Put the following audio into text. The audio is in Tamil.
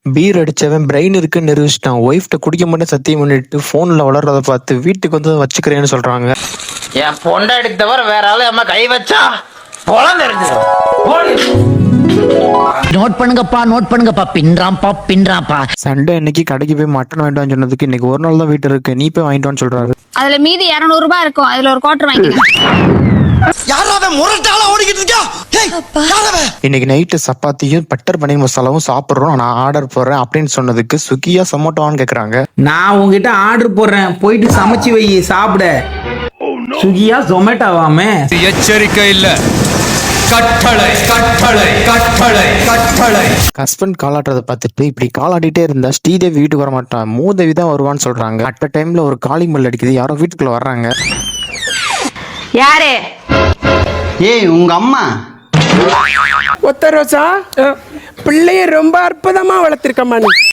பீர் அடிச்சவன் பிரெயின் இருக்குன்னு நிரூபிச்சிட்டான். ஒய்ஃப்ட்ட குடிக்க மாட்டேன் சத்தியம் பண்ணிட்டு போன்ல வளர்றத பார்த்து வீட்டுக்கு வந்து வச்சுக்கிறேன்னு சொல்றாங்க. என் பொண்டாடி தவிர வேற ஆளு அம்மா கை வச்சா பொழந்து நோட் பண்ணுங்கப்பா பின்றாம்பா. சண்டே இன்னைக்கு கடைக்கு போய் மட்டன் வாங்கிட்டு வந்து சொன்னதுக்கு இன்னைக்கு ஒரு நாள் தான் வீட்டு இருக்கு, நீ போய் வாங்கிட்டு வான்னு சொல்றாரு. அதுல மீதி 200 ரூபாய் இருக்கும், அதுல ஒரு குவார்டர் வாங்கிக்கலாம். இன்னைக்கு நைட்டு சப்பாத்தியும் பட்டர் பன்னீர் மசாலாவும் சாப்பிடுறோம், நான் ஆர்டர் போடுறேன் அப்படின்னு சொன்னதுக்கு சுகியா சமோட்டோவான்னு கேக்குறாங்க. நான் உங்ககிட்ட ஆர்டர் போடுறேன், போயிட்டு சமைச்சு வை சாப்பிட. சுகியா ஜொமேட்டோவாமே. எச்சரிக்கை இல்ல, கட்டளை கட்டளை கட்டளை கட்டளை. ஹஸ்பண்ட் காலாட்டுறதை பார்த்துட்டு இப்படி காலாடிட்டே இருந்தா ஸ்ரீதேவி வீட்டுக்கு வர மாட்டான், மூதேவி தான் வருவான்னு சொல்றாங்க. அட் அ டைம்ல ஒரு காலிங் பெல் அடிக்குது, யாரோ வீட்டுக்குள்ள வர்றாங்க. யாரு? ஏய் உங்க அம்மா. ஒத்த ரோசா, பிள்ளைய ரொம்ப அற்புதமா வளர்த்திருக்கம்மா நீ.